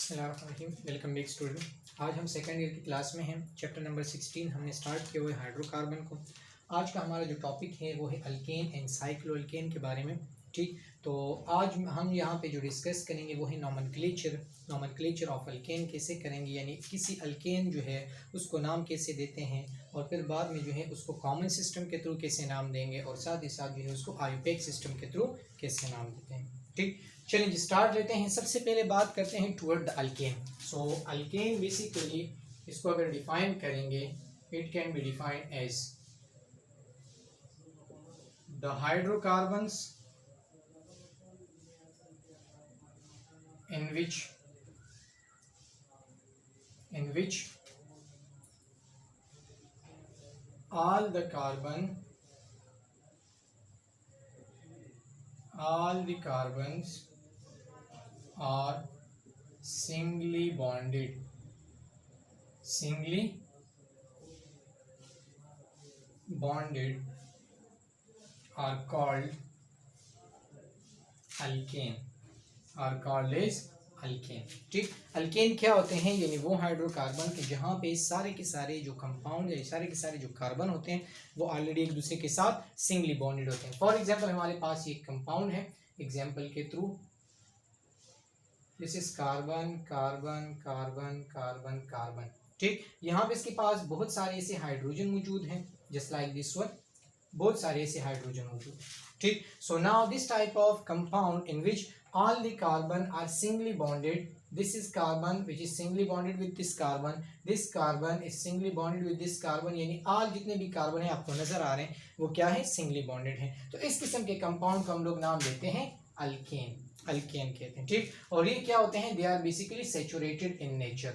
Welcome back student. आज हम second year की क्लास में हैं। चैप्टर नंबर 16 हमने स्टार्ट किया हुआ है हाइड्रोकार्बन को। आज का हमारा जो टॉपिक है वो है अल्केन एंड साइक्लोअल्केन के बारे में। ठीक, तो आज हम यहाँ पे जो डिस्कस करेंगे वो है नॉमेनक्लेचर ऑफ अल्केन कैसे करेंगे, यानी किसी अल्केन जो है उसको नाम कैसे देते हैं और फिर बाद में जो है उसको कॉमन सिस्टम के थ्रू कैसे नाम देंगे और साथ ही साथ जो है उसको आयुपेक सिस्टम के थ्रू कैसे नाम देते हैं। ठीक, चलिए जी स्टार्ट लेते हैं। सबसे पहले बात करते हैं toward the alkane. So alkane basically इसको अगर डिफाइन करेंगे, it can be defined as the hydrocarbons in which all the carbons are singly bonded are called as alkane. ठीक, अल्केन क्या होते हैं, यानी वो हाइड्रोकार्बन के जहाँ पे सारे के सारे जो कंपाउंड या सारे के सारे जो कार्बन होते हैं वो ऑलरेडी एक दूसरे के साथ सिंगली बॉन्डेड होते हैं। फॉर एग्जांपल हमारे पास ये कंपाउंड है, एग्जांपल के through this is carbon carbon carbon carbon carbon. ठीक, यहाँ पे इसके पास बहुत सारे ऐसे हाइड्रोजन मौजूद हैं, जस्ट लाइक दिस वन, बहुत सारे ऐसे हाइड्रोजन मौजूद। ठीक, so now this type of compound in which all the carbon are singly bonded. This is carbon which is singly bonded with this carbon is singly bonded with this carbon, यानी all जितने भी carbon है आपको नजर आ रहे हैं वो क्या है, सिंगली बॉन्डेड है। तो इस किस्म के कंपाउंड को हम लोग नाम देते हैं अल्केन कहते हैं। ठीक, और ये क्या होते हैं, they are basically saturated in nature.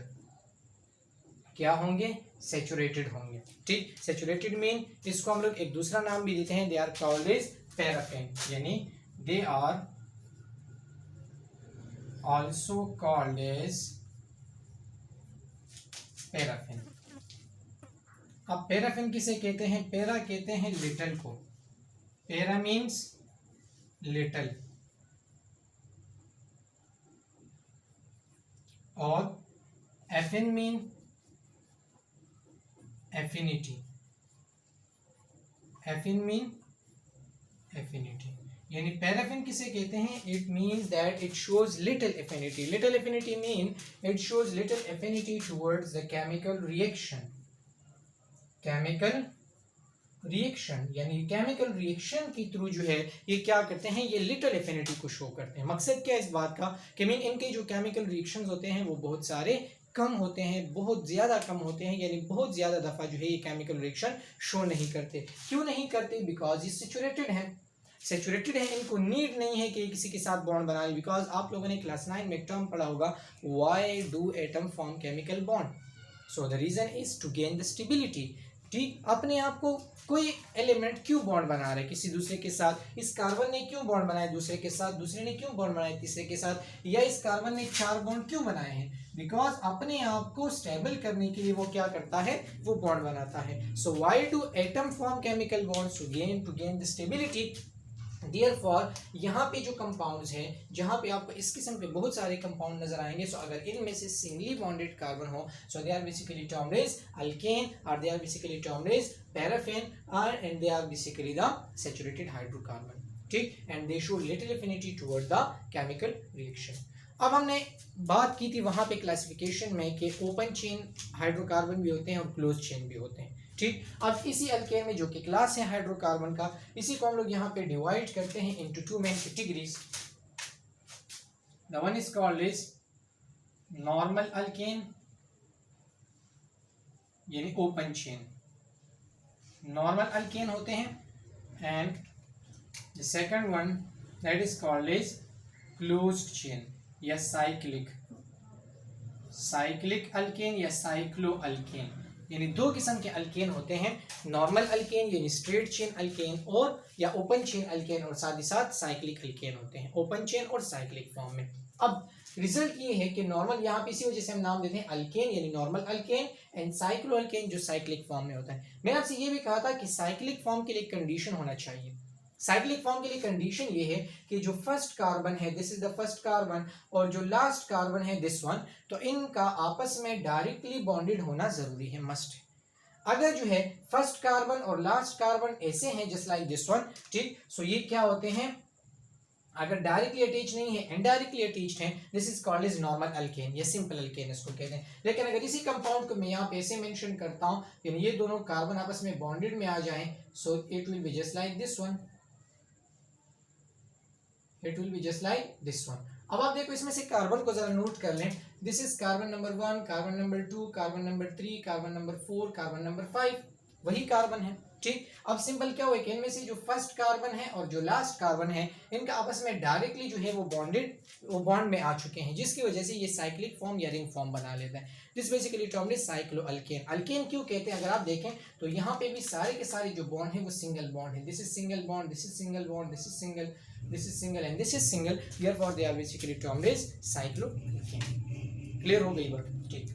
क्या होंगे, सैचुरेटेड होंगे। ठीक, सैचुरेटेड मीन इसको हम लोग एक दूसरा नाम भी देते हैं, they are called as paraffin, यानी they are also called as paraffin. अब पैराफिन किसे कहते हैं, पैरा कहते हैं लिटल को, पैरा मीन्स लिटल, और एफिन मीन एफिनिटी, यानी पैराफिन किसे कहते हैं, it means that it shows little affinity. Little affinity mean it shows little affinity towards the chemical reaction, यानी केमिकल रिएक्शन के थ्रू जो है ये क्या करते हैं, ये लिटिल एफिनिटी को शो करते हैं। मकसद क्या है इस बात का कि मीन इनके जो केमिकल रिएक्शंस होते हैं वो बहुत सारे कम होते हैं, बहुत ज़्यादा कम होते हैं, यानी बहुत ज़्यादा दफ़ा जो है ये केमिकल रिएक्शन शो नहीं करते। क्यों नहीं करते, बिकॉज ये सैचुरेटेड है, इनको नीड नहीं है कि किसी के साथ बॉन्ड बना ले। बिकॉज आप लोगों ने क्लास 9 में टर्म पढ़ा होगा, why do atom form chemical bond, so the reason is to gain the stability. ठीक, अपने आप को कोई एलिमेंट क्यों बॉन्ड बना रहे किसी दूसरे के साथ, इस कार्बन ने क्यों बॉन्ड बनाए दूसरे के साथ, दूसरे ने क्यों बॉन्ड बनाए तीसरे के साथ, या इस कार्बन ने 4 बॉन्ड क्यों बनाए हैं, बिकॉज अपने आप को स्टेबल करने के लिए वो क्या करता है, वो बॉन्ड बनाता है। So why do atom form chemical bonds, to gain the stability. Therefore, यहाँ पे जो कंपाउंड्स हैं, जहाँ पे आपको इस किस्म के बहुत सारे कंपाउंड नजर आएंगे, सो अगर इनमें से सिंगली बॉन्डेड कार्बन हो, so they are basically termed as alkane, और they are basically termed as paraffin, and they are basically the saturated hydrocarbon. ठीक, and they show little affinity toward the chemical reaction. अब हमने बात की थी वहाँ पे क्लासिफिकेशन में कि ओपन चेन हाइड्रोकार्बन भी होते हैं और क्लोज चेन भी होते हैं। ठीक, अब इसी अल्केन में जो कि क्लास है हाइड्रोकार्बन का, इसी को हम लोग यहाँ पे डिवाइड करते हैं into 2 main categories. The one is called is normal alkane, यानी ओपन चेन, नॉर्मल अल्केन होते हैं, and the second one that is called is closed chain या साइक्लिक अल्केन या साइक्लो अल्केन, यानी 2 किस्म के अल्केन होते हैं, नॉर्मल अल्केन यानी स्ट्रेट चेन अल्केन, और या ओपन चेन अल्केन, और साथ ही साथ साइक्लिक अल्केन होते हैं, ओपन चेन और साइक्लिक फॉर्म में। अब रिजल्ट ये है कि नॉर्मल यहाँ पे इसी वजह से हम नाम देते हैं अल्केन, यानी normal alkane, and cyclo alkane जो साइक्लिक फॉर्म में होता है। मैंने आपसे ये भी कहा था कि साइक्लिक फॉर्म के लिए कंडीशन होना चाहिए, साइक्लिक फॉर्म के लिए कंडीशन ये है कि जो फर्स्ट कार्बन है, this is the first carbon, और जो लास्ट कार्बन है दिस वन, तो इनका आपस में डायरेक्टली बॉन्डेड होना जरूरी है, मस्ट है। अगर जो है फर्स्ट कार्बन और लास्ट कार्बन ऐसे हैं जस्ट लाइक दिस वन, ठीक, सो ये क्या होते हैं, अगर डायरेक्टली अटैच नहीं है, इनडायरेक्टली अटैच्ड है, this is called is normal alkane या सिंपल अल्केन इसको कहते हैं। लेकिन अगर इसी कंपाउंड को मैं यहाँ पे ऐसे मेंशन करता हूँ कि ये दोनों कार्बन आपस में बॉन्डेड में आ जाएं, so it will be just like this one, it will be just like this one. अब आप देखो इसमें से कार्बन को जरा नोट कर लें, this is carbon number 1, carbon number 2, carbon number 3, carbon number 4, carbon number 5, वही कार्बन है, ठीक। अब सिंपल क्या हुआ कि इनमें से जो फर्स्ट कार्बन है और जो लास्ट कार्बन है, इनका आपस में डायरेक्टली जो है वो बॉन्ड में आ चुके हैं, जिसकी वजह से ये साइक्लिक फॉर्म या रिंग फॉर्म बना लेता है। This basically termed is cycloalkane. Alkane क्यों कहते हैं, अगर आप देखें तो यहाँ पे भी सारे के सारे जो बॉन्ड है वो सिंगल बॉन्ड है, this is single bond, this is single bond, this is single, this is single and this is single, therefore they are basically termed as cycloalkane। Clear हो गई बात, ठीक।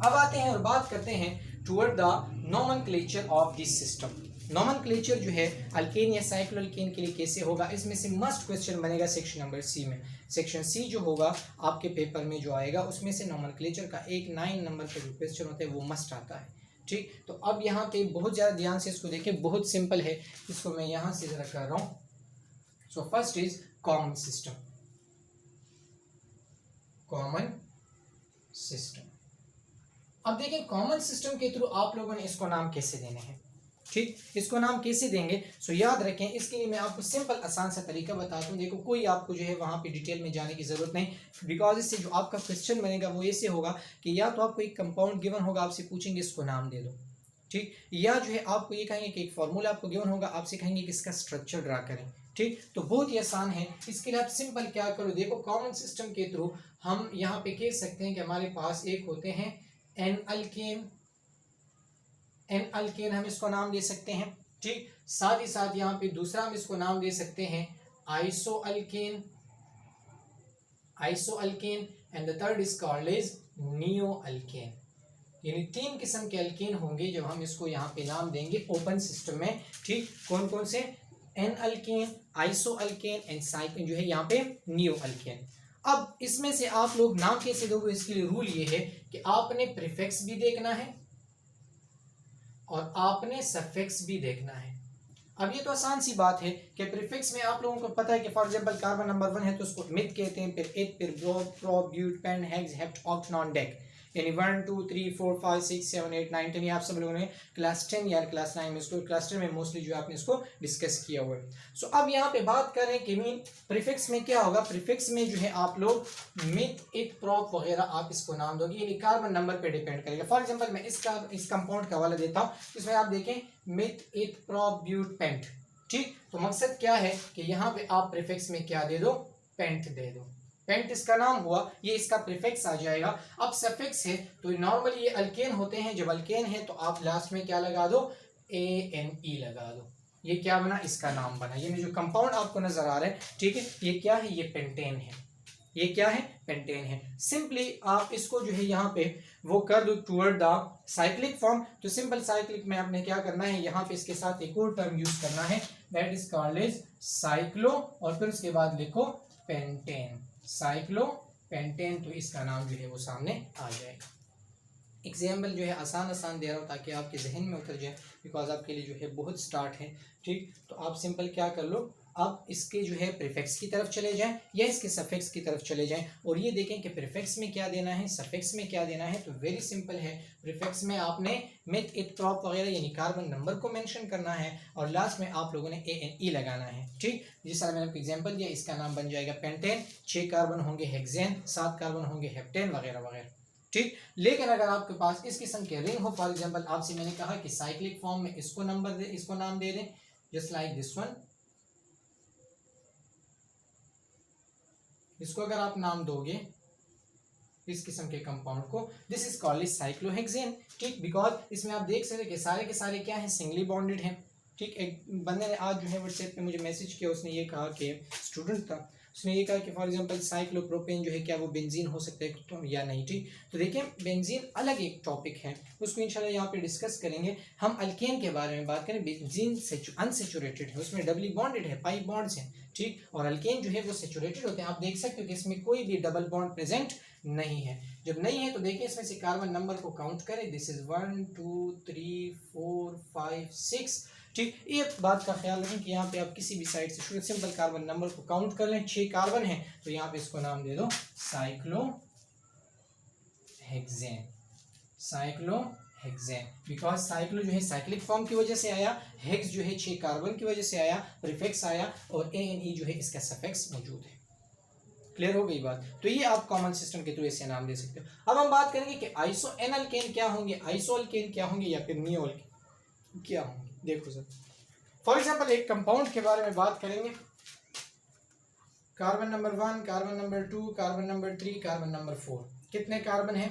अब आते हैं और बात करते हैं toward the nomenclature of this system. Nomenclature जो है अल्केन या साइक्लोअल्केन के लिए कैसे होगा, इसमें से मस्ट क्वेश्चन बनेगा सेक्शन नंबर सी में। सेक्शन सी जो होगा आपके पेपर में जो आएगा, उसमें से नोमेनक्लेचर का एक 9 नंबर का जो क्वेश्चन होता है वो मस्ट आता है, ठीक। तो अब यहाँ पे बहुत ज़्यादा ध्यान से इसको देखें, बहुत सिंपल है, इसको मैं यहाँ से ज़रा कर रहा हूँ। So first is common system, common system। अब देखें कॉमन सिस्टम के थ्रू आप लोगों ने इसको नाम कैसे देने हैं, ठीक, इसको नाम कैसे देंगे। सो याद रखें, इसके लिए मैं आपको सिंपल आसान सा तरीका बताता हूँ। देखो कोई आपको जो है वहाँ पे डिटेल में जाने की ज़रूरत नहीं, बिकॉज इससे जो आपका क्वेश्चन बनेगा वो ऐसे होगा कि या तो आपको एक कंपाउंड गिवन होगा, आपसे पूछेंगे इसको नाम दे दो, ठीक, या जो है आपको ये कहेंगे कि एक फॉर्मूला आपको गिवन होगा, आपसे कहेंगे कि इसका स्ट्रक्चर ड्रा करें, ठीक। तो बहुत ही आसान है। इसके लिए आप सिंपल क्या करो, देखो कॉमन सिस्टम के थ्रू हम यहाँ पे कह सकते हैं कि हमारे पास एक होते हैं एन अल्केन, एन अल्केन हम इसको नाम दे सकते हैं, ठीक। साथ ही साथ यहाँ पे दूसरा हम इसको नाम दे सकते हैं iso alkane, iso alkane, and the third is called is neo alkane. यानी 3 किस्म के अल्केन होंगे जब हम इसको यहाँ पे नाम देंगे ओपन सिस्टम में, ठीक। कौन कौन से, n alkane, iso alkane and cyclin जो है यहाँ पे नियो अल्केन। अब इसमें से आप लोग नाम कैसे दोगे, इसके लिए रूल ये है कि आपने प्रीफिक्स भी देखना है और आपने सफिक्स भी देखना है। अब ये तो आसान सी बात है कि प्रीफिक्स में आप लोगों को पता है कि फॉर एग्जांपल कार्बन नंबर 1 है तो उसको मिथ कहते हैं, फिर एथ, फिर ब्रो, pro, but, pen, hex, hept, oct, non, dec, यानी 1 2 3 4 5 6 7 8 9 10। ये आप सब लोगों ने क्लास 10 या क्लास 9 में इसको, क्लास 10 में मोस्टली जो आपने इसको डिस्कस किया हुआ है। सो अब यहाँ पे बात करें कि मीन प्रीफिक्स में क्या होगा। प्रीफिक्स में जो है आप लोग मिथ, इथ, प्रॉप वगैरह आप इसको नाम दोगे, यानी कार्बन नंबर पे डिपेंड करेगा। फॉर एग्जांपल मैं इस कंपाउंड का हवाला देता हूँ, इसमें आप देखें मिथ, इथ, प्रॉप, ब्यूट, पेंट, ठीक। तो मकसद क्या है कि यहाँ पे आप प्रीफिक्स में क्या दे दो, पेंट दे दो, पेंट इसका नाम हुआ, ये इसका प्रीफिक्स आ जाएगा। अब सफिक्स है तो नॉर्मली ये अल्केन होते हैं, जब अल्केन है तो आप लास्ट में क्या लगा दो, ANE लगा दो, ये क्या बना, इसका नाम बना। ये जो कंपाउंड आपको नजर आ रहा है, ठीक है, ये क्या है, ये पेंटेन है, ये क्या है, पेंटेन है। सिंपली आप इसको जो है यहाँ पे वो कर दो टुवर्ड द साइक्लिक फॉर्म। तो सिंपल साइक्लिक में आपने क्या करना है, यहाँ पे इसके साथ एक और टर्म यूज करना है, that is called is cyclo, और फिर उसके बाद लिखो पेंटेन, साइक्लो पेंटेन, तो इसका नाम जो है वो सामने आ जाएगा। एग्जाम्पल जो है आसान आसान दे रहा हूँ ताकि आपके जहन में उतर जाए, बिकॉज आपके लिए जो है बहुत स्टार्ट है, ठीक। तो आप सिंपल क्या कर लो, अब इसके जो है प्रीफिक्स की तरफ चले जाएं या इसके सफिक्स की तरफ चले जाएं और ये देखें कि प्रीफिक्स में क्या देना है, सफिक्स में क्या देना है। तो वेरी सिंपल है, प्रीफिक्स में आपने मिथ, इथ, प्रॉप वगैरह यानी कार्बन नंबर को मेंशन करना है और लास्ट में आप लोगों ने ANE लगाना है, ठीक। जिस तरह मैंने आपको एग्जांपल दिया, इसका नाम बन जाएगा पेंटेन, 6 कार्बन होंगे हेक्सेन, 7 कार्बन होंगे हेप्टेन वगैरह वगैरह, ठीक। लेकिन अगर आपके पास इस किस्म के रिंग हो, फॉर एग्जांपल आपसे मैंने कहा कि साइक्लिक फॉर्म में इसको नंबर दे, इसको नाम दे दें, जस्ट लाइक दिस वन, इसको अगर आप नाम दोगे इस किस्म के कंपाउंड को, दिस इज कॉल्ड साइक्लोहेक्सेन, ठीक। बिकॉज इसमें आप देख सकते हैं कि सारे के सारे क्या हैं, सिंगली बॉन्डेड हैं, ठीक। एक बंदे ने आज जो है व्हाट्सएप पे मुझे मैसेज किया, उसने ये कहा कि स्टूडेंट था, उसने ये कहा कि फॉर एग्जांपल साइक्लोप्रोपेन जो है क्या वो बेंजीन हो सकता है तो या नहीं, ठीक। तो देखिए बेंजीन अलग एक टॉपिक है, उसको इंशाल्लाह यहाँ पे डिस्कस करेंगे। हम अल्केन के बारे में बात करें। बेंजीन अनसेचुरेटेड है, उसमें डबली बॉन्डेड है, पाई बॉन्ड्स हैं, ठीक। और अल्केन जो है वो सेचुरेटेड होते हैं। आप देख सकते हो कि इसमें कोई भी डबल बॉन्ड प्रेजेंट नहीं है। जब नहीं है तो देखिए इसमें से कार्बन नंबर को काउंट करें। दिस इज 1 2 3 4 5 6, ठीक। ये बात का ख्याल रखें कि यहाँ पे आप किसी भी साइड से सिंपल कार्बन नंबर को काउंट कर लें। 6 कार्बन है तो यहाँ पे इसको नाम दे दो साइक्लोहेक्सेन। साइक्लोहेक्सेन बिकॉज साइक्लो जो है साइक्लिक फॉर्म की वजह से आया, हेक्स जो है 6 कार्बन की वजह से आया, प्रीफिक्स आया, और ANE जो है इसका सफिक्स मौजूद है। क्लियर हो गई बात। तो ये आप कॉमन सिस्टम के थ्रू ऐसे नाम दे सकते हो। अब हम बात करेंगे कि आइसो एन अल्केन क्या होंगे, आइसो अल्केन क्या होंगे, या फिर नियो अल्केन क्या होंगे। देखो सर, फॉर एग्जांपल एक कंपाउंड के बारे में बात करेंगे। Carbon number 1, carbon number 2, carbon number 3, carbon number 4। कितने कार्बन है?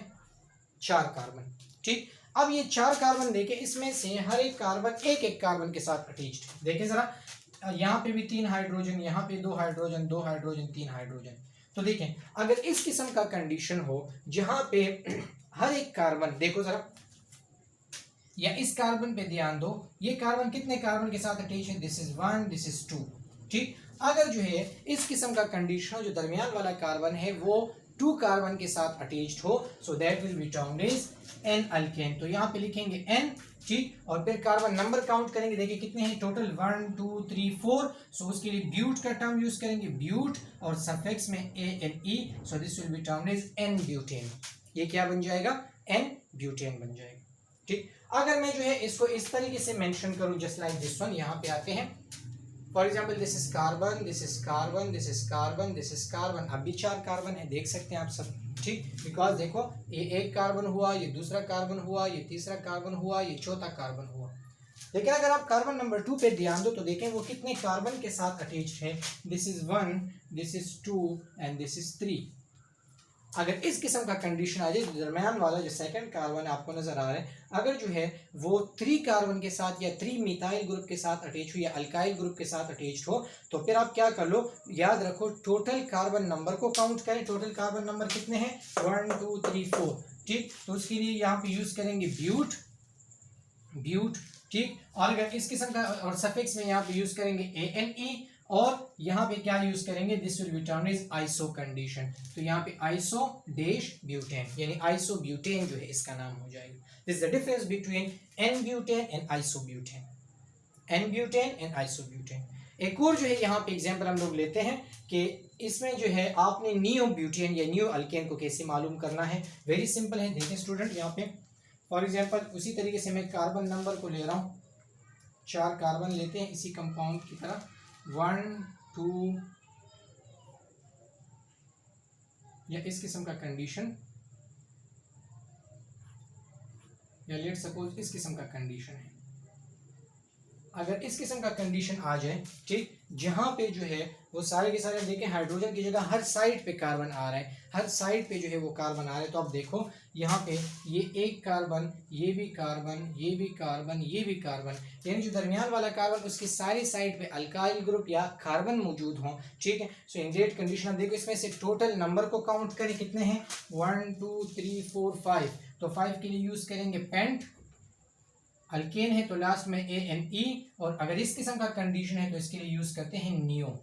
4 कार्बन, ठीक। अब ये 4 कार्बन देखें, इसमें से हर एक कार्बन एक एक कार्बन के साथ अटैच्ड है। देखें जरा, यहाँ पे भी 3 हाइड्रोजन, यहाँ पे 2 हाइड्रोजन, 2 हाइड्रोजन, 3 हाइड्रोजन। तो देखें अगर इस किस्म का कंडीशन हो जहां पे हर एक कार्बन, देखो जरा, या इस कार्बन पे ध्यान दो, ये कार्बन कितने कार्बन के साथ अटैच है? दिस इज 1, दिस इज 2, ठीक। अगर जो है इस किस्म का कंडीशन हो, जो दरमियान वाला कार्बन है वो 2 कार्बन के साथ अटैच्ड हो, so that will be termed as n alkane. तो यहाँ पे लिखेंगे एन, ठीक। और फिर कार्बन नंबर काउंट करेंगे, देखिए कितने हैं टोटल, 1 2 3 4। सो उसके लिए ब्यूट का टर्म यूज करेंगे, ब्यूट, और सफिक्स में ANE, so this will be termed as n butane. ये क्या बन जाएगा? एन ब्यूटेन बन जाएगा, ठीक। अगर मैं जो है इसको इस तरीके से मेंशन करूं, जस्ट लाइक दिस वन, यहाँ पे आते हैं for example, this is carbon, this is carbon, this is carbon, this is carbon. अब भी 4 कार्बन है, देख सकते हैं आप सब, ठीक। बिकॉज देखो ये एक कार्बन हुआ, ये दूसरा कार्बन हुआ, ये तीसरा कार्बन हुआ, ये चौथा कार्बन हुआ। लेकिन अगर आप कार्बन नंबर 2 पे ध्यान दो तो देखें वो कितने कार्बन के साथ अटैच्ड है। This is 1, this is 2 and this is 3। अगर इस किस्म का कंडीशन आ जाए, दरमियान वाला जो सेकंड कार्बन आपको नजर आ रहा है, अगर जो है वो 3 कार्बन के साथ या 3 मिथाइल ग्रुप के साथ अटैच हो या अल्काइल ग्रुप के साथ अटैच हो, तो फिर आप क्या कर लो, याद रखो टोटल कार्बन नंबर को काउंट करें। टोटल कार्बन नंबर कितने हैं? 1 2 3 4, ठीक। तो उसके लिए यहाँ पे यूज करेंगे ब्यूट, ब्यूट, ठीक। और अगर इस किस्म का, और सफिक्स में यहाँ पे यूज करेंगे ANE, और यहाँ पे क्या यूज करेंगे? This will be termed as iso condition. तो यहाँ पे आइसो डैश ब्यूटेन, यानी आइसो ब्यूटेन जो है इसका नाम हो जाएगा। This is the difference between n butane and iso butane, n butane and iso butane. एक और जो है यहाँ पे एग्जांपल हम लोग लेते हैं कि इसमें जो है आपने नियो ब्यूटेन या नियो अल्केन को कैसे मालूम करना है। वेरी सिंपल है, देखें स्टूडेंट, यहाँ पे फॉर एग्जांपल उसी तरीके से मैं कार्बन नंबर को ले रहा हूँ, 4 कार्बन लेते हैं इसी कंपाउंड की तरह, 1 2, या इस किस्म का कंडीशन, या लेट सपोज इस किस्म का कंडीशन है। अगर इस किस्म का कंडीशन आ जाए, ठीक, जहां पे जो है वो सारे के सारे देखें हाइड्रोजन की जगह हर साइड पे कार्बन आ रहा है, हर साइड पे जो है वो कार्बन आ रहे हैं, तो आप देखो यहाँ पे ये एक कार्बन, ये भी कार्बन, ये भी कार्बन, ये भी कार्बन, यानी जो दरमियान वाला कार्बन उसकी सारी साइड पे अल्काइल ग्रुप या कार्बन मौजूद हों, ठीक है। सो इन दैट कंडीशन आप देखो इसमें से टोटल नंबर को काउंट करें, कितने हैं? 1 2 3 4 5। तो 5 के लिए यूज करेंगे पेंट, अल्केन है तो लास्ट में ANE, और अगर इस किस्म का कंडीशन है तो इसके लिए यूज करते हैं neo.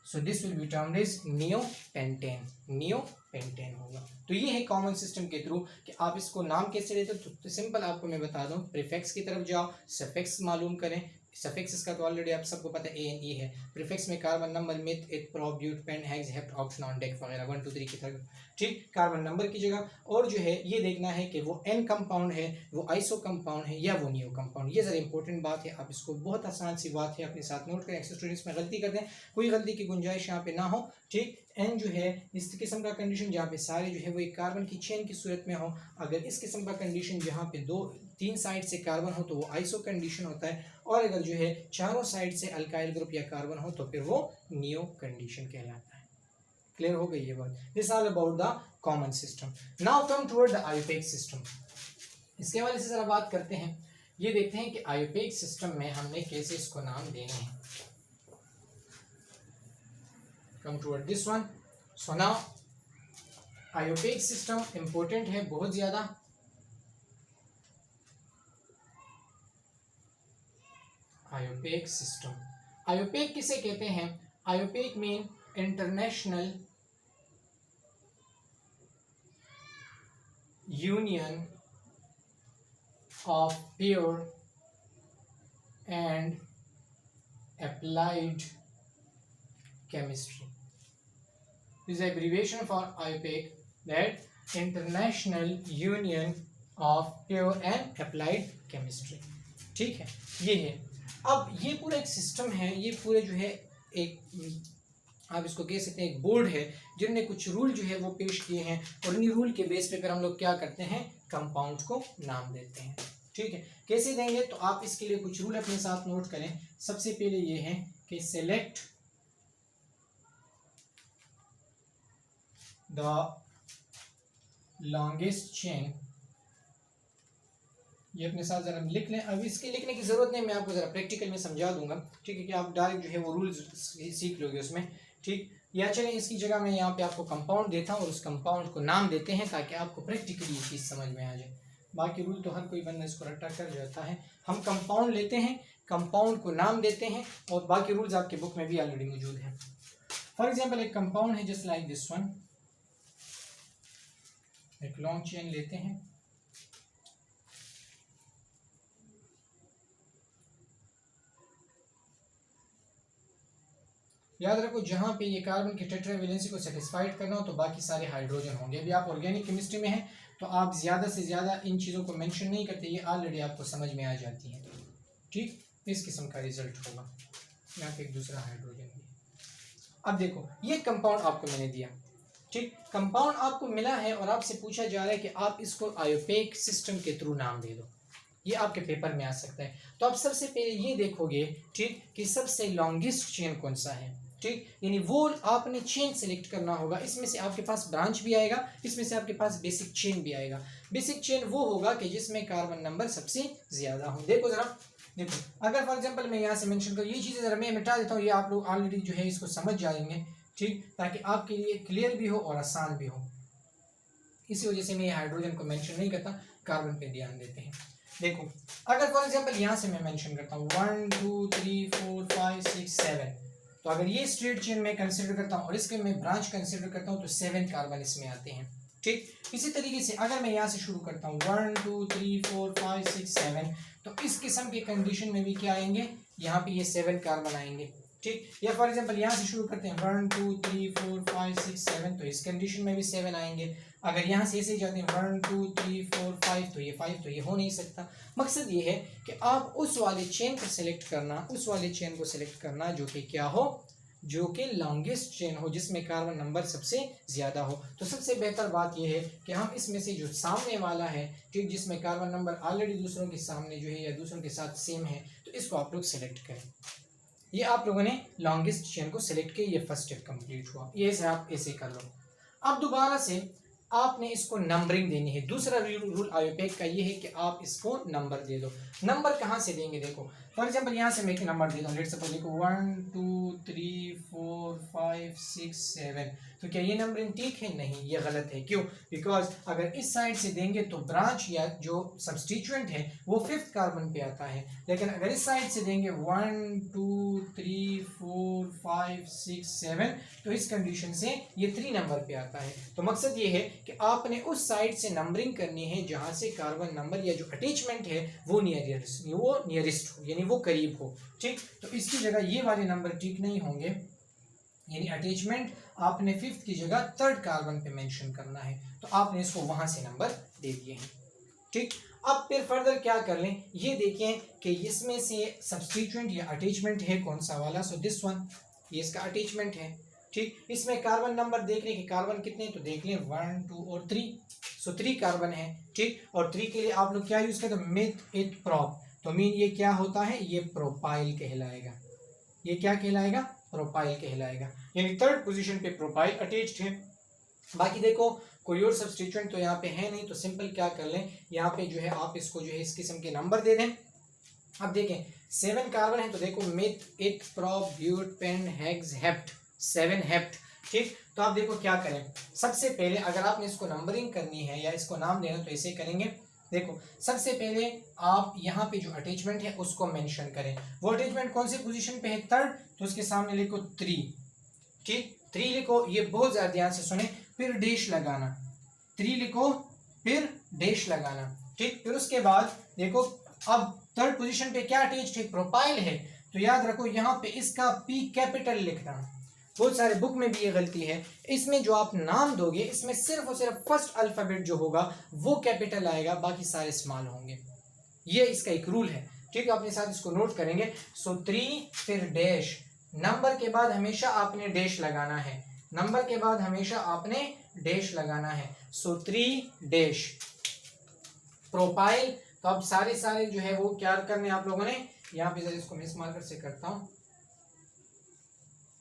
So this will be termed as neo pentane, neo pentane होगा। तो ये है कॉमन सिस्टम के थ्रू कि आप इसको नाम कैसे लेते हो। तो सिंपल आपको मैं बता दूं, प्रीफिक्स की तरफ जाओ, सफिक्स मालूम करें। सफिक्स इसका तो ऑलरेडी आप सबको पता है ANE है। प्रीफिक्स में carbon number, meth, eth, prop, but, pent, hex, hept, oct, non, dec वगैरह 1 2 3 की तरफ, ठीक, कार्बन नंबर की जगह। और जो है ये देखना है कि वो एन कंपाउंड है, वो आइसो कंपाउंड है, या वो नियो कंपाउंड। ये ज़रा इंपॉर्टेंट बात है, आप इसको बहुत आसान सी बात है अपने साथ नोट करें। एक्स्ट्रा स्टूडेंट्स में गलती करते हैं, कोई गलती की गुंजाइश यहाँ पे ना हो, ठीक। एन जो है इस किस्म का कंडीशन जहाँ पे सारे जो है वो एक कार्बन की चेन की सूरत में हो। अगर इस किस्म का कंडीशन जहाँ पे 2 3 साइड से कार्बन हो तो वो आइसो कंडीशन होता है, और अगर जो है चारों साइड से अल्काइल ग्रुप या कार्बन हो तो फिर वो नियो कंडीशन कहलाता है। क्लियर हो गई ये बात। This all about the common system. Now come toward the IUPAC system. इसके हवाले से जरा बात करते हैं। ये देखते हैं कि आयोपेक सिस्टम में हमने कैसे इसको नाम देने हैं। come toward this one. So now IUPAC system important है बहुत ज़्यादा। आयोपेक सिस्टम, आयोपेक किसे कहते हैं? IUPAC mean international union of pure and applied chemistry. This is abbreviation for IUPAC, that International Union of Pure and Applied Chemistry. ठीक है, ये है। अब ये पूरा एक सिस्टम है, ये पूरे जो है एक आप इसको कह सकते हैं एक बोर्ड है जिनने कुछ रूल जो है वो पेश किए हैं, और इन्हीं रूल के बेस पे फिर हम लोग क्या करते हैं, कंपाउंड को नाम देते हैं। ठीक है, कैसे देंगे? तो आप इसके लिए कुछ रूल अपने साथ नोट करें। सबसे पहले ये है कि सेलेक्ट द लॉन्गेस्ट चेन। ये अपने साथ जरा लिख लें। अब इसके लिखने की जरूरत नहीं, मैं आपको जरा प्रैक्टिकल में समझा दूंगा। ठीक है, कि आप डायरेक्ट जो है वो रूल्स सीख लोगे उसमें। ठीक, या चलें इसकी जगह मैं यहाँ पे आपको कंपाउंड देता हूँ और उस कंपाउंड को नाम देते हैं ताकि आपको प्रैक्टिकली ये चीज़ समझ में आ जाए। बाकी रूल तो हर कोई बंदा इसको रट्टा कर जाता है। हम कंपाउंड लेते हैं, कंपाउंड को नाम देते हैं, और बाकी रूल्स आपके बुक में भी ऑलरेडी मौजूद हैं। फॉर एग्जांपल एक कंपाउंड है जस्ट लाइक दिस वन, एक लॉन्ग चेन लेते हैं, याद रखो जहां पे ये कार्बन की टेट्रावैलेंसी को सेटिस्फाइड करना हो तो बाकी सारे हाइड्रोजन होंगे। अभी आप ऑर्गेनिक केमिस्ट्री में हैं तो आप ज़्यादा से ज़्यादा इन चीज़ों को मेंशन नहीं करते, ये ऑलरेडी आपको समझ में आ जाती हैं। ठीक, इस किस्म का रिजल्ट होगा। यहाँ पे एक दूसरा हाइड्रोजन भी। अब देखो ये कंपाउंड आपको मैंने दिया। ठीक, कंपाउंड आपको मिला है और आपसे पूछा जा रहा है कि आप इसको आयोपेक सिस्टम के थ्रू नाम दे दो। ये आपके पेपर में आ सकता है। तो आप सबसे पहले ये देखोगे, ठीक, कि सबसे लॉन्गेस्ट चेन कौन सा है। ठीक, यानी वो आपने चेन सेलेक्ट करना होगा। इसमें से आपके पास ब्रांच भी आएगा, इसमें से आपके पास बेसिक चेन भी आएगा। बेसिक चेन वो होगा कि जिसमें कार्बन नंबर सबसे ज़्यादा हो। देखो ज़रा, देखो अगर फॉर एग्जांपल मैं यहाँ से मेंशन करूँ, ये चीज़ें ज़रा मैं मिटा देता हूँ, ये आप लोग ऑलरेडी जो है इसको समझ जाएंगे। ठीक, ताकि आपके लिए क्लियर भी हो और आसान भी हो। इसी वजह से मैं हाइड्रोजन को मेंशन नहीं करता, कार्बन पे ध्यान देते हैं। देखो अगर फॉर एग्जांपल यहाँ से मैं मेंशन करता हूँ 1 2 3 4 5 6 7, तो अगर ये स्ट्रेट चेन में कंसिडर करता हूँ और इसके मैं ब्रांच कंसिडर करता हूँ तो 7 कार्बन इसमें आते हैं। ठीक, इसी तरीके से अगर मैं यहाँ से शुरू करता हूँ 1 2 3 4 5 6 7, तो इस किस्म के कंडीशन में भी क्या आएंगे, यहाँ पे ये 7 कार्बन आएंगे। ठीक, या फॉर एग्जांपल यहाँ से शुरू करते हैं 1 2 3 4 5 6 7, तो इस कंडीशन में भी 7 आएंगे। अगर यहाँ से ऐसे जाते हैं 1 2 3 4 5, तो ये 5 तो ये हो नहीं सकता। मकसद ये है कि आप उस वाले चेन को सिलेक्ट करना, उस वाले चेन को सिलेक्ट करना जो कि क्या हो, जो कि लॉन्गेस्ट चेन हो, जिसमें कार्बन नंबर सबसे ज़्यादा हो। तो सबसे बेहतर बात यह है कि हम इसमें से जो सामने वाला है, ठीक, जिसमें कार्बन नंबर ऑलरेडी दूसरों के सामने जो है या दूसरों के साथ सेम है, तो इसको आप लोग सेलेक्ट करें। ये आप लोगों ने लॉन्गेस्ट चेन को सिलेक्ट किया, ये फर्स्ट स्टेप कंप्लीट हुआ। ये से आप ऐसे कर लो। अब दोबारा से आपने इसको नंबरिंग देनी है। दूसरा रूल आयोपेक का ये है कि आप इसको नंबर दे दो। नंबर कहाँ से देंगे? देखो फॉर एग्जांपल यहाँ से मैं एक नंबर देता हूँ, लेट्स सपोज देखो 1 2 3 4 5 6 7, तो क्या ये नंबरिंग ठीक है? नहीं, ये गलत है। क्यों? बिकॉज अगर इस साइड से देंगे तो ब्रांच या जो सब्सटीट्यूएंट है वो 5th कार्बन पे आता है, लेकिन अगर इस साइड से देंगे 1 2 3 4 5 6 7, तो इस कंडीशन से ये 3 नंबर पे आता है। तो मकसद ये है कि आपने उस साइड से नंबरिंग करनी है जहाँ से कार्बन नंबर या जो अटैचमेंट है वो नियरेस्ट हो, यानी वो करीब हो। ठीक, तो इसकी जगह ये वाले नंबर ठीक नहीं होंगे, यानी अटैचमेंट आपने 5th की जगह 3rd कार्बन पे मेंशन करना है, तो आपने इसको वहां से नंबर दे दिए हैं। ठीक, अब फिर फर्दर क्या कर लें, ये देखें कि इसमें से सब्सटीट्यूएंट या अटैचमेंट है कौन सा वाला। सो दिस वन, ये इसका अटैचमेंट है। ठीक, इसमें कार्बन नंबर देख लें कि कार्बन कितने, तो देख लें 1 2 और 3, सो 3 कार्बन है। ठीक, और 3 के लिए आप लोग क्या यूज करते हैं? मिथ इथ प्रोप, तो मीन ये क्या होता है? ये प्रोपाइल कहलाएगा। ये क्या कहलाएगा? प्रोपाइल कहलाएगा, यानी 3rd पोजीशन पे प्रोपाइल अटैच्ड है। बाकी देखो कोई और सब्सटीट्यूएंट तो यहाँ पे है नहीं, तो सिंपल क्या कर लें, यहाँ पे जो है आप इसको जो है इस किस्म के नंबर दे दें। अब देखें 7 कार्बन है, तो देखो meth eth prop but pen hex hept 7 hept. ठीक, तो आप देखो क्या करें। सबसे पहले अगर आपने इसको नंबरिंग करनी है या इसको नाम देना तो ऐसे करेंगे। देखो सबसे पहले आप यहाँ पे जो अटैचमेंट है उसको मेंशन करें। वो अटैचमेंट कौन सी पोजीशन पे है, थर्ड, तो उसके सामने लिखो 3। ठीक, 3 लिखो, ये बहुत ज्यादा ध्यान से सुने, फिर डैश लगाना, 3 लिखो फिर डैश लगाना। ठीक, फिर उसके बाद देखो अब थर्ड पोजीशन पे क्या अटैच्ड है, प्रोपाइल है, तो याद रखो यहाँ पे इसका पी कैपिटल लिखना। बहुत सारे बुक में भी ये गलती है, इसमें जो आप नाम दोगे इसमें सिर्फ और सिर्फ फर्स्ट अल्फाबेट जो होगा वो कैपिटल आएगा, बाकी सारे स्मॉल होंगे। ये इसका एक रूल है। ठीक है, अपने साथ इसको नोट करेंगे। सो 3 फिर डैश, नंबर के बाद हमेशा आपने डैश लगाना है, नंबर के बाद हमेशा आपने डैश लगाना है। सो 3 डैश प्रोपाइल। तो अब सारे जो है वो क्या करने आप लोगों ने, यहाँ पे जरा इसको मिस मार्कर से करता हूं,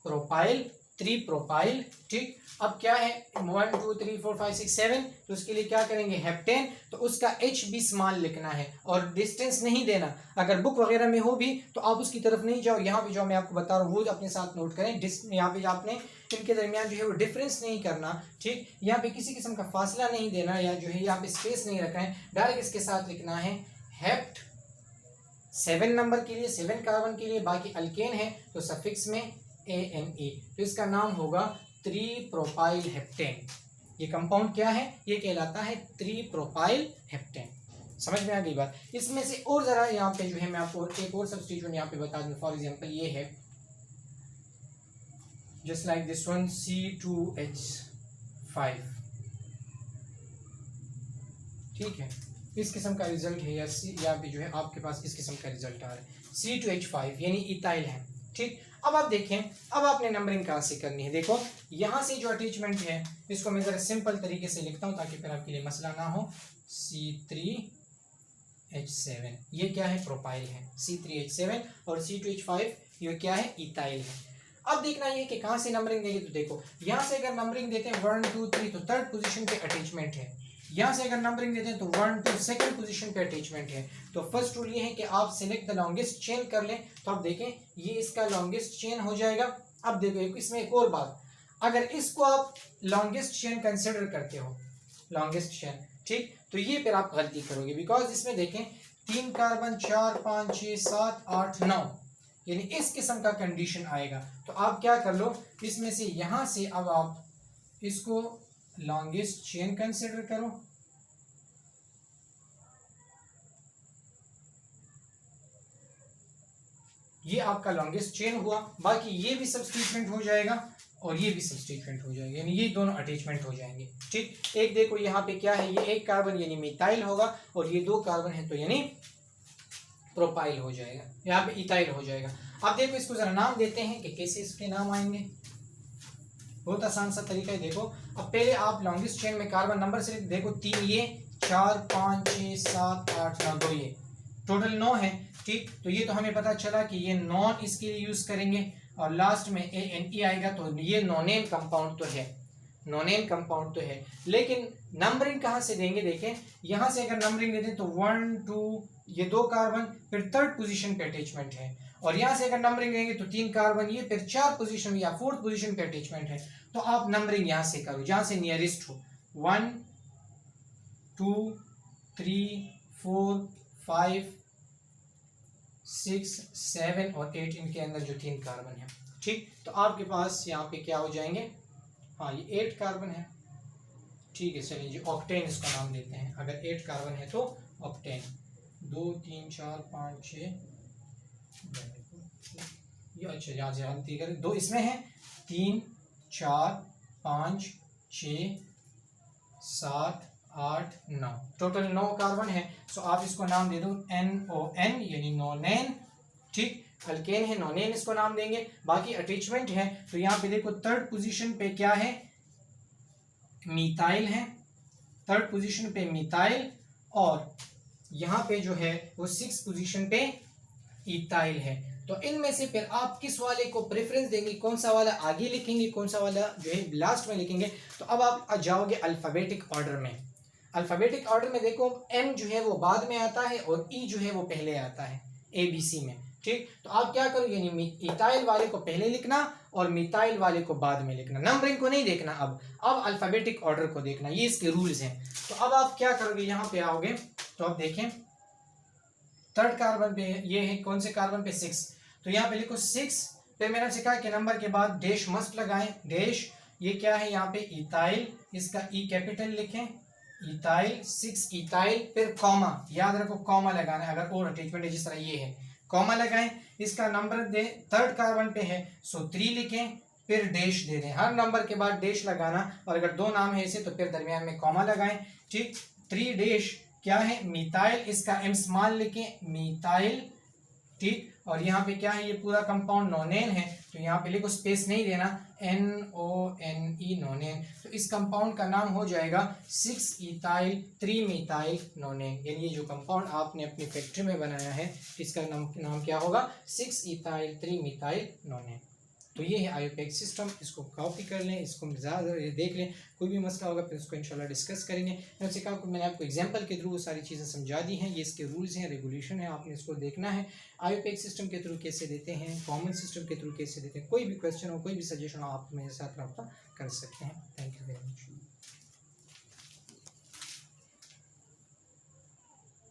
प्रोपाइल, 3 प्रोपाइल। ठीक, अब क्या है 1 2 3 4 5 6 7, तो उसके लिए क्या करेंगे, हेप्टेन, तो उसका एच भी स्मॉल लिखना है और डिस्टेंस नहीं देना। अगर बुक वगैरह में हो भी तो आप उसकी तरफ नहीं जाओ, यहाँ पे जो मैं आपको बता रहा हूँ वो अपने साथ नोट करें। यहाँ पे आपने इनके दरमियान जो है वो डिफरेंस नहीं करना। ठीक, यहाँ पे किसी किस्म का फासला नहीं देना या जो है यहाँ पे स्पेस नहीं रखना है, डायरेक्ट इसके साथ लिखना है हेप्ट 7 नंबर के लिए, 7 कार्बन के लिए, बाकी अल्केन है तो सफिक्स में ANE, तो इसका नाम होगा 3 प्रोपाइल हेप्टेन। ये कंपाउंड क्या है, ये कहलाता है 3 प्रोपाइल हेप्टेन। समझ में आ गई बात। इसमें से और जरा यहाँ पे जो है मैं आपको एक और सब्स्टिट्यूट यहाँ पे बता दूं। फॉर एग्जांपल ये है just like this one C2H5। ठीक है, इस किस्म का रिजल्ट है, या यहाँ पे जो है आपके पास इस किस्म का रिजल्ट आ रहा है, C2H5 यानी इथाइल है। ठीक, अब आप देखें, अब आपने नंबरिंग कहाँ से करनी है। देखो यहाँ से जो अटैचमेंट है इसको मैं जरा सिंपल तरीके से लिखता हूँ ताकि फिर आपके लिए मसला ना हो। C3H7 ये क्या है, प्रोपाइल है, C3H7, और C2H5 ये क्या है, इथाइल है। अब देखना ये कि कहाँ से नंबरिंग देंगे, तो देखो यहाँ से अगर नंबरिंग देते हैं 1 2 3 तो थर्ड पोजीशन पे अटैचमेंट है। यहाँ से अगर नंबरिंग देते हैं तो 1 2 सेकंड पोजीशन पे अटैचमेंट है। तो फर्स्ट रूल ये है कि आप सिलेक्ट द लॉन्गेस्ट चेन कर लें। तो आप देखें ये इसका लॉन्गेस्ट चेन हो जाएगा। अब देखो इसमें एक और बात, अगर इसको आप लॉन्गेस्ट चेन कंसिडर करते हो, लॉन्गेस्ट चेन, ठीक, तो ये फिर आप गलती करोगे, बिकॉज इसमें देखें 3 कार्बन 4 5 6 7 8 9 यानी इस किस्म का कंडीशन आएगा। तो आप क्या कर लो, इसमें से यहां से अब आप इसको लॉन्गेस्ट चेन कंसिडर करो। ये आपका लॉन्गेस्ट चेन हुआ, बाकी ये भी सब्स्टिट्यूएंट हो जाएगा और ये भी सब्स्टिट्यूएंट हो जाएगा, यानी ये दोनों अटैचमेंट हो जाएंगे। ठीक, एक देखो यहाँ पे क्या है, ये 1 कार्बन यानी मिथाइल होगा और ये 2 कार्बन है तो यानी प्रोपाइल हो जाएगा, यहाँ पे इथाइल हो जाएगा। अब देखो इसको जरा नाम देते हैं कि कैसे इसके नाम आएंगे। बहुत आसान सा तरीका है। देखो अब पहले आप लॉन्गेस्ट चेन में कार्बन नंबर से देखो 3 ये 4 5 6 7 8 9 2 ये टोटल 9 है। ठीक, तो ये तो हमें पता चला कि ये नॉन इसके लिए यूज करेंगे और लास्ट में ANE आएगा, तो ये नॉनेन कंपाउंड तो है, नॉनेन कंपाउंड तो है। लेकिन नंबरिंग कहाँ से देंगे, देखें यहाँ से अगर नंबरिंग देते तो 1 2 ये 2 कार्बन फिर थर्ड पोजीशन पे अटैचमेंट है, और यहाँ से अगर नंबरिंग देंगे तो 3 कार्बन ये फिर 4 पोजीशन या 4th पोजीशन पे अटैचमेंट है। तो आप नंबरिंग यहाँ से करो जहाँ से नियरेस्ट हो, 1 2 3 4 5 6 7 और 8 इनके अंदर जो 3 कार्बन है। ठीक, तो आपके पास यहाँ पे क्या हो जाएंगे, हाँ ये 8 कार्बन है। ठीक है, चलिए जी ऑक्टेन इसका नाम देते हैं। अगर 8 कार्बन है तो ऑक्टेन, 2 3 4 5 6 ये अच्छा यहाँ से गलती करें, 2 इसमें है, 3 4 5 6 7 8 9 टोटल 9 कार्बन है। सो आप इसको नाम दे दो NON यानी नॉनेन। ठीक, अल्केन है, नॉनेन इसको नाम देंगे। बाकी अटैचमेंट है तो यहाँ पे देखो थर्ड पोजीशन पे क्या है, मिथाइल है, थर्ड पोजीशन पे मिथाइल, और यहाँ पे जो है वो 6 पोजीशन पे इथाइल है। तो इनमें से फिर आप किस वाले को प्रेफरेंस देंगे, कौन सा वाला आगे लिखेंगे, कौन सा वाला जो है लास्ट में लिखेंगे। तो अब आप जाओगे अल्फाबेटिक ऑर्डर में। अल्फाबेटिक ऑर्डर में देखो M जो है वो बाद में आता है और E जो है वो पहले आता है ABC में। ठीक, तो आप क्या करो, यानी इथाइल वाले को पहले लिखना और मिथाइल वाले को बाद में लिखना, नंबरिंग को नहीं देखना। अब अल्फाबेटिक ऑर्डर को देखना, ये इसके रूल्स हैं। तो अब आप क्या करोगे, यहाँ पे आओगे तो आप देखें थर्ड कार्बन पे ये है, कौन से कार्बन पे 6, तो यहाँ पे लिखो 6, फिर मैंने सिखा कि नंबर के बाद डैश मस्ट लगाएं, डैश, ये क्या है यहाँ पे इथाइल, इसका ई कैपिटल लिखें, इथाइल 6 इथाइल, फिर कॉमा, याद रखो कॉमा लगाना है, अगर और अटैचमेंट है जिस तरह ये है कॉमा लगाएं, इसका नंबर दे थर्ड कार्बन पे है सो 3 लिखें, फिर डैश दे दें, हर नंबर के बाद डैश लगाना, और अगर दो नाम है इसे तो फिर दरमियान में कॉमा लगाएं, ठीक। 3 डैश क्या है मिथाइल, इसका एम स्मॉल लिखें मिथाइल, ठीक। और यहाँ पे क्या है, ये पूरा कंपाउंड नोनेन है, तो यहाँ पे लिखो स्पेस नहीं देना, NONE नोनेन, तो इस कंपाउंड का नाम हो जाएगा 6 इथाइल 3 मिथाइल नोनेन, यानी ये जो कंपाउंड आपने अपनी फैक्ट्री में बनाया है इसका नाम क्या होगा, 6 इथाइल 3 मिथाइल नोनेन। तो ये है IUPAC सिस्टम, इसको कॉपी कर लें, इसको ज़्यादा देख लें, कोई भी मसला होगा फिर उसको इंशाल्लाह डिस्कस करेंगे। मैंने आपको एग्जांपल के थ्रू वो सारी चीज़ें समझा दी हैं, ये इसके रूल्स हैं, रेगुलेशन है, आपने इसको देखना है। IUPAC सिस्टम के थ्रू कैसे देते हैं, कॉमन सिस्टम के थ्रू कैसे देते हैं, कोई भी क्वेश्चन हो, कोई भी सजेशन हो, आप मेरे साथ रब्ता कर सकते हैं। Thank you very much.